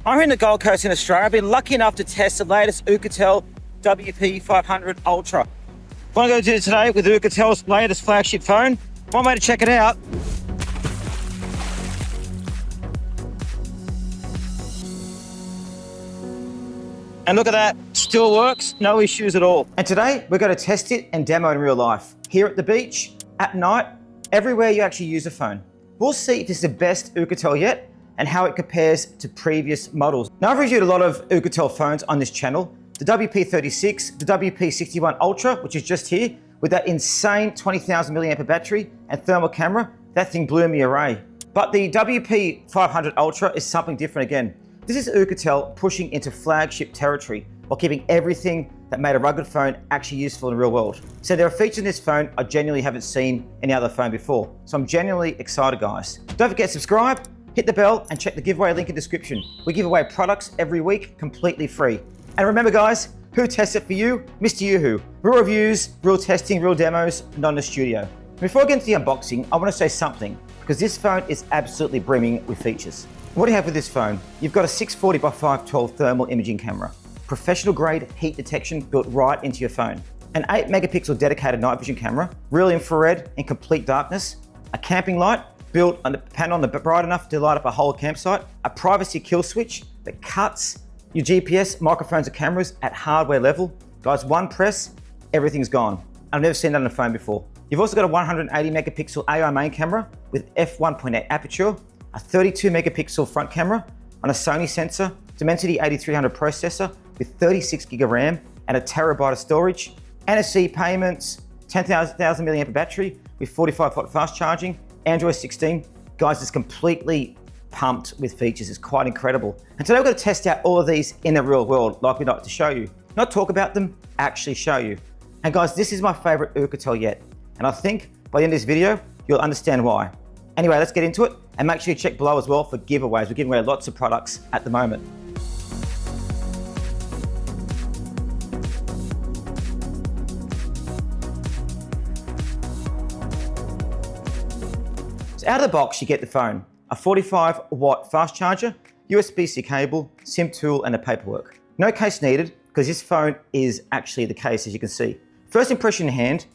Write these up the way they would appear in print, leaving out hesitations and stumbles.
I'm here in the Gold Coast in Australia. I've been lucky enough to test the latest Oukitel WP500 Ultra. What I'm going to do today with Oukitel's latest flagship phone, one way to check it out. And look at that, still works, no issues at all. And today, we're going to test it and demo it in real life. Here at the beach, at night, everywhere you actually use a phone. We'll see if this is the best Oukitel yet and how it compares to previous models. Now, I've reviewed a lot of Oukitel phones on this channel. The WP36, the WP61 Ultra, which is just here, with that insane 20,000 milliampere battery and thermal camera, that thing blew me away. But the WP500 Ultra is something different again. This is Oukitel pushing into flagship territory while keeping everything that made a rugged phone actually useful in the real world. So there are features in this phone I genuinely haven't seen any other phone before. So I'm genuinely excited, guys. Don't forget to subscribe, hit the bell, and check the giveaway link in the description. We give away products every week completely free. And remember, guys, who tests it for you? MrYouWho. Real reviews, real testing, real demos, not in the studio. Before I get into the unboxing, I want to say something, because this phone is absolutely brimming with features. What do you have with this phone? You've got a 640 by 512 thermal imaging camera, professional grade heat detection built right into your phone, an 8 megapixel dedicated night vision camera, real infrared in complete darkness, a camping light built on the panel bright enough to light up a whole campsite, a privacy kill switch that cuts your GPS, microphones and cameras at hardware level. Guys, one press, everything's gone. I've never seen that on a phone before. You've also got a 180 megapixel AI main camera with f1.8 aperture, a 32 megapixel front camera on a Sony sensor, Dimensity 8300 processor with 36 gig of RAM and a terabyte of storage, NFC payments, 10,000 milliampere battery with 45 watt fast charging, Android 16. Guys, it's completely pumped with features. It's quite incredible. And today we're going to test out all of these in the real world, like we like to show you. Not talk about them, actually show you. And guys, this is my favorite Oukitel yet. And I think by the end of this video, you'll understand why. Anyway, let's get into it, and make sure you check below as well for giveaways. We're giving away lots of products at the moment. So out of the box, you get the phone, a 45 watt fast charger, USB-C cable, SIM tool, and the paperwork. No case needed, because this phone is actually the case, as you can see. First impression in hand,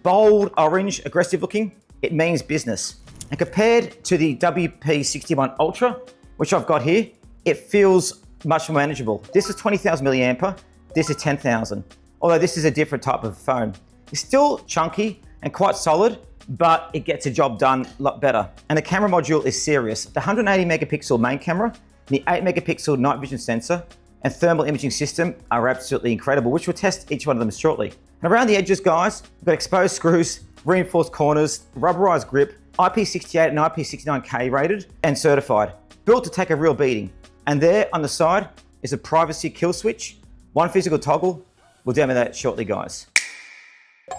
bold, orange, aggressive looking, it means business. And compared to the WP61 Ultra, which I've got here, it feels much more manageable. This is 20,000 milliampere, this is 10,000. Although this is a different type of phone. It's still chunky and quite solid, but it gets the job done a lot better. And the camera module is serious. The 180 megapixel main camera, the 8 megapixel night vision sensor, and thermal imaging system are absolutely incredible, which we'll test each one of them shortly. And around the edges, guys, we've got exposed screws, reinforced corners, rubberized grip, IP68 and IP69K rated and certified, built to take a real beating. And there on the side is a privacy kill switch, one physical toggle. We'll demo that shortly, guys.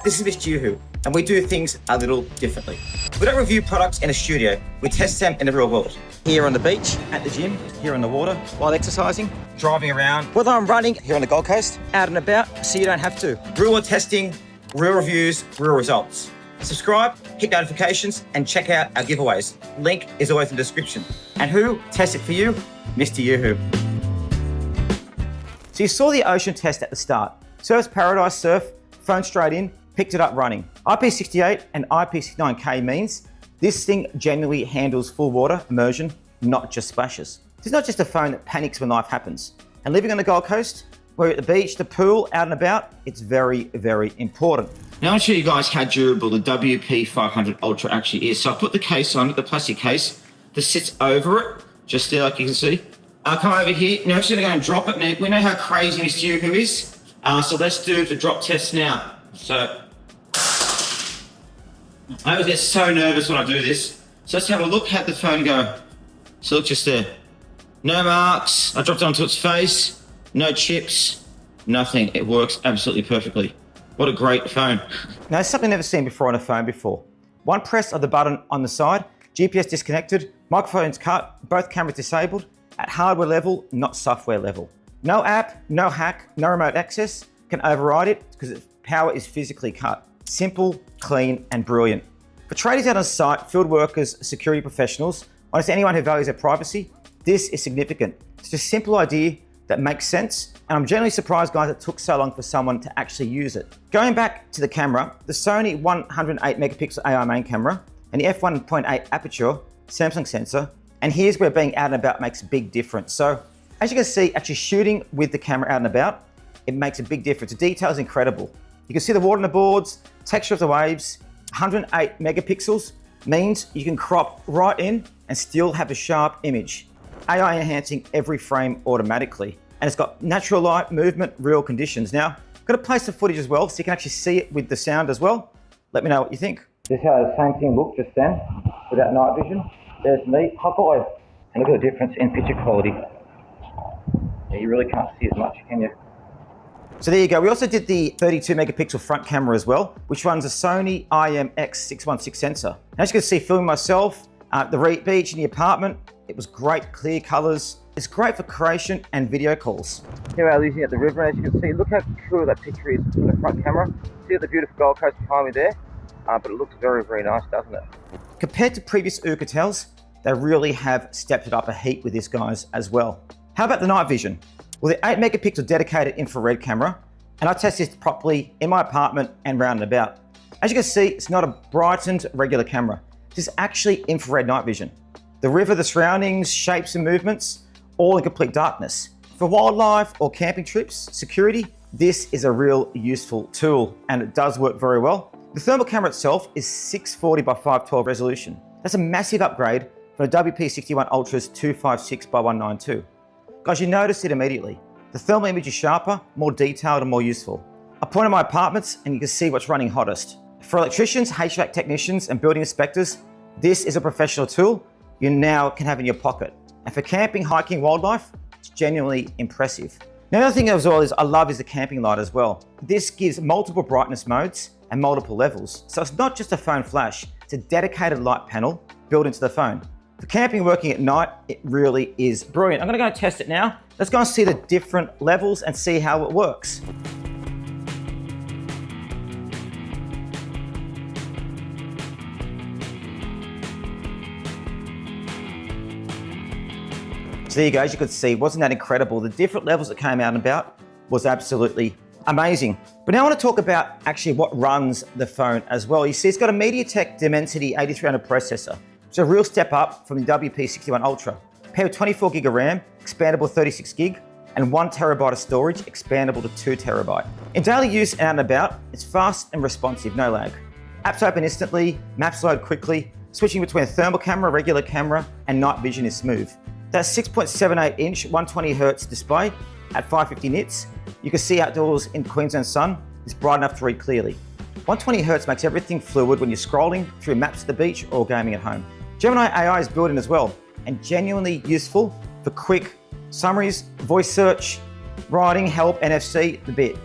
This is MrYouWho, and we do things a little differently. We don't review products in a studio, we test them in the real world. Here on the beach, at the gym, here on the water, while exercising, driving around, whether I'm running here on the Gold Coast, out and about, so you don't have to. Real world testing, real reviews, real results. Subscribe, hit notifications, and check out our giveaways. Link is always in the description. And who tests it for you? MrYouWho. So you saw the ocean test at the start. Surf's Paradise Surf, phone straight in, picked it up running. IP68 and IP69K means this thing genuinely handles full water immersion, not just splashes. This is not just a phone that panics when life happens. And living on the Gold Coast, we're at the beach, the pool, out and about, it's very, very important. Now I'll show you guys how durable the WP500 Ultra actually is. So I put the case on, the plastic case that sits over it, just there like you can see. I'll come over here, now I'm just gonna go and drop it. Now we know how crazy MrYouWho is, so let's do the drop test now. So, I always get so nervous when I do this. So let's have a look at the phone go. So look just there. No marks, I dropped it onto its face, no chips, nothing. It works absolutely perfectly. What a great phone. Now, it's something I've never seen before on a phone before. One press of the button on the side, GPS disconnected, microphones cut, both cameras disabled, at hardware level, not software level. No app, no hack, no remote access can override it because its power is physically cut. Simple, clean, and brilliant. For traders out on site, field workers, security professionals, honestly anyone who values their privacy, this is significant. It's a simple idea that makes sense, and I'm generally surprised, guys, it took so long for someone to actually use it. Going back to the camera, the Sony 108 megapixel AI main camera and the f1.8 aperture Samsung sensor, and here's where being out and about makes a big difference. So as you can see, actually shooting with the camera out and about, it makes a big difference. The detail is incredible. You can see the water on the boards, texture of the waves. 108 megapixels means you can crop right in and still have a sharp image. AI enhancing every frame automatically. And it's got natural light, movement, real conditions. Now, I'm gonna play some footage as well so you can actually see it with the sound as well. Let me know what you think. This is how the same thing looked just then without night vision. There's me, hot boy. And look at the difference in picture quality. Yeah, you really can't see as much, can you? So there you go. We also did the 32 megapixel front camera as well, which runs a Sony IMX616 sensor. As you can see, filming myself, the beach in the apartment, it was great, clear colors. It's great for creation and video calls. Here we are using at the river, and as you can see, look how cool that picture is from the front camera. See the beautiful Gold Coast behind me there? But it looks very, very nice, doesn't it? Compared to previous Oukitels, they really have stepped it up a heap with this, guys, as well. How about the night vision? Well, the 8 megapixel dedicated infrared camera, and I tested this properly in my apartment and round and about. As you can see, it's not a brightened regular camera. This is actually infrared night vision. The river, the surroundings, shapes and movements, all in complete darkness. For wildlife or camping trips, security, this is a real useful tool, and it does work very well. The thermal camera itself is 640 by 512 resolution. That's a massive upgrade from the WP61 Ultra's 256 by 192. Guys, you notice it immediately. The thermal image is sharper, more detailed and more useful. I pointed my apartments and you can see what's running hottest. For electricians, HVAC technicians and building inspectors, this is a professional tool you now can have in your pocket. And for camping, hiking, wildlife, it's genuinely impressive. Now, the other thing as well is I love is the camping light as well. This gives multiple brightness modes and multiple levels. So it's not just a phone flash, it's a dedicated light panel built into the phone. For camping, working at night, it really is brilliant. I'm gonna go test it now. Let's go and see the different levels and see how it works. So there you go, as you could see, wasn't that incredible? The different levels that came out and about was absolutely amazing. But now I want to talk about actually what runs the phone as well. You see, it's got a MediaTek Dimensity 8300 processor. It's a real step up from the WP61 Ultra. Paired with 24 gig of RAM, expandable 36 gig, and 1 terabyte of storage, expandable to 2 terabyte. In daily use and out and about, it's fast and responsive, no lag. Apps open instantly, maps load quickly, switching between a thermal camera, regular camera, and night vision is smooth. That 6.78 inch 120 Hz display at 550 nits. You can see outdoors in Queensland sun, it's bright enough to read clearly. 120 Hz makes everything fluid when you're scrolling through maps at the beach or gaming at home. Gemini AI is built in as well and genuinely useful for quick summaries, voice search, writing, help, NFC, the bit.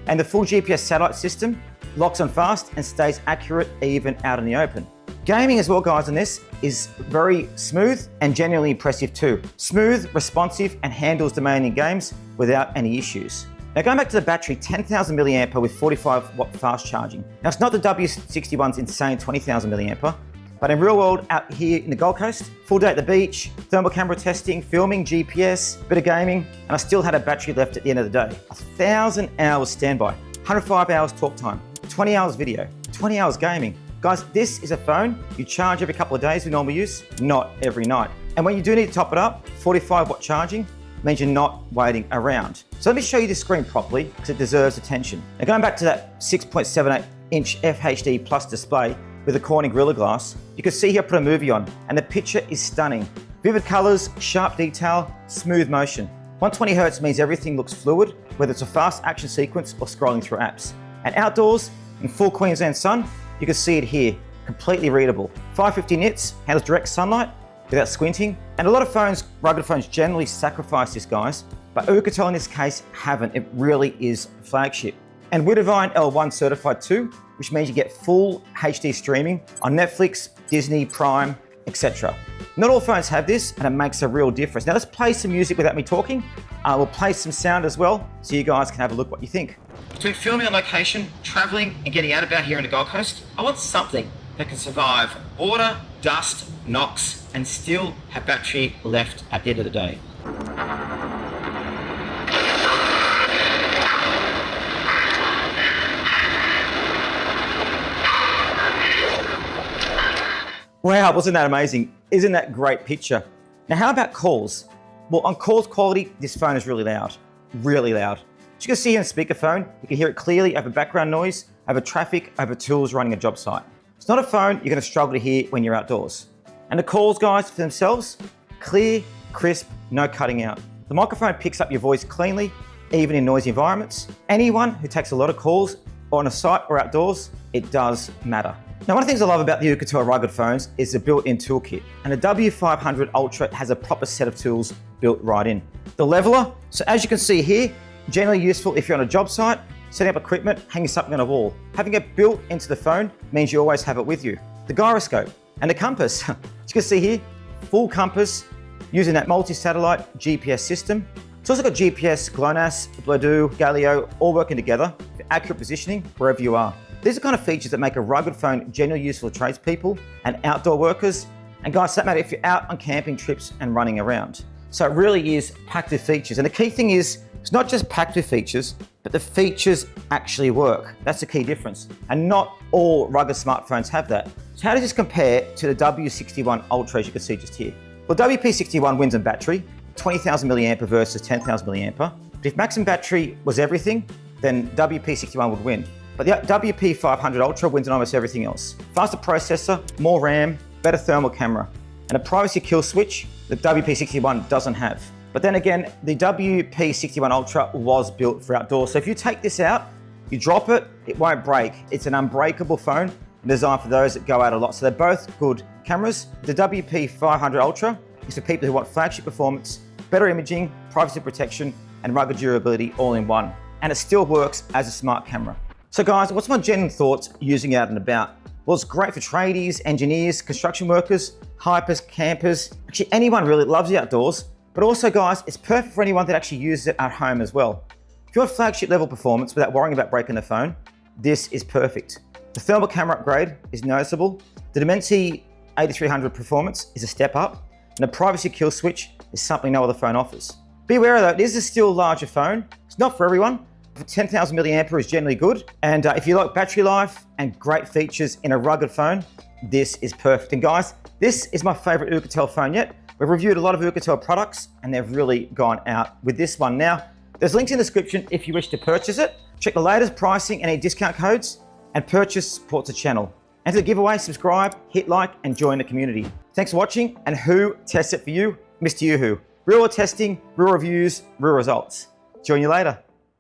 And the full GPS satellite system locks on fast and stays accurate even out in the open. Gaming as well, guys, on this is very smooth and genuinely impressive too. Smooth, responsive, and handles demanding games without any issues. Now going back to the battery, 10,000 milliamp with 45 watt fast charging. Now it's not the W61's insane 20,000 milliamp, but in real world out here in the Gold Coast, full day at the beach, thermal camera testing, filming, GPS, bit of gaming, and I still had a battery left at the end of the day. 1,000 hours standby, 105 hours talk time, 20 hours video, 20 hours gaming. Guys, this is a phone you charge every couple of days with normal use, not every night. And when you do need to top it up, 45 watt charging means you're not waiting around. So let me show you the screen properly because it deserves attention. Now going back to that 6.78 inch FHD Plus display with the Corning Gorilla Glass, you can see here I put a movie on and the picture is stunning. Vivid colors, sharp detail, smooth motion. 120 Hz means everything looks fluid, whether it's a fast action sequence or scrolling through apps. And outdoors, in full Queensland sun, you can see it here, completely readable. 550 nits, handles direct sunlight without squinting. And a lot of phones, rugged phones, generally sacrifice this, guys, but Oukitel in this case haven't. It really is flagship. And we're Divine L1 certified too, which means you get full HD streaming on Netflix, Disney, Prime, etc. Not all phones have this, and it makes a real difference. Now let's play some music without me talking. We'll play some sound as well, so you guys can have a look what you think. Between filming on location, traveling, and getting out about here in the Gold Coast, I want something that can survive water, dust, knocks, and still have battery left at the end of the day. Wow, wasn't that amazing? Isn't that great picture? Now, how about calls? Well, on calls quality, this phone is really loud, really loud. As you can see on speakerphone, you can hear it clearly over background noise, over traffic, over tools running a job site. It's not a phone you're gonna struggle to hear when you're outdoors. And the calls, guys, for themselves, clear, crisp, no cutting out. The microphone picks up your voice cleanly, even in noisy environments. Anyone who takes a lot of calls on a site or outdoors, it does matter. Now, one of the things I love about the Oukitel Rugged phones is the built-in toolkit. And the W500 Ultra has a proper set of tools built right in. The leveler, so as you can see here, generally useful if you're on a job site, setting up equipment, hanging something on a wall. Having it built into the phone means you always have it with you. The gyroscope and the compass. As you can see here, full compass using that multi-satellite GPS system. It's also got GPS, GLONASS, Bluetooth, Galileo, all working together for accurate positioning wherever you are. These are kind of features that make a rugged phone genuinely useful for tradespeople and outdoor workers. And guys, that matter if you're out on camping trips and running around. So it really is packed with features. And the key thing is, it's not just packed with features, but the features actually work. That's the key difference. And not all rugged smartphones have that. So how does this compare to the W61 Ultra, as you can see just here? Well, WP61 wins on battery, 20,000 milliamp versus 10,000 milliamp. But if maximum battery was everything, then WP61 would win. But the WP500 Ultra wins on almost everything else. Faster processor, more RAM, better thermal camera, and a privacy kill switch that WP61 doesn't have. But then again, the WP61 Ultra was built for outdoors. So if you take this out, you drop it, it won't break. It's an unbreakable phone designed for those that go out a lot. So they're both good cameras. The WP500 Ultra is for people who want flagship performance, better imaging, privacy protection, and rugged durability all in one. And it still works as a smart camera. So guys, what's my genuine thoughts using it out and about? Well, it's great for tradies, engineers, construction workers, hikers, campers, actually anyone really that loves the outdoors. But also guys, it's perfect for anyone that actually uses it at home as well. If you want flagship level performance without worrying about breaking the phone, this is perfect. The thermal camera upgrade is noticeable. The Dimensity 8300 performance is a step up. And the privacy kill switch is something no other phone offers. Be aware though, this is still a larger phone. It's not for everyone. For 10,000 milliamp is generally good. And if you like battery life and great features in a rugged phone, this is perfect. And guys, this is my favorite Oukitel phone yet. We've reviewed a lot of Oukitel products and they've really gone out with this one. Now, there's links in the description if you wish to purchase it. Check the latest pricing and any discount codes, and purchase supports the channel. And to the giveaway, subscribe, hit like, and join the community. Thanks for watching, and who tests it for you? MrYouWho. Real testing, real reviews, real results. Join you later.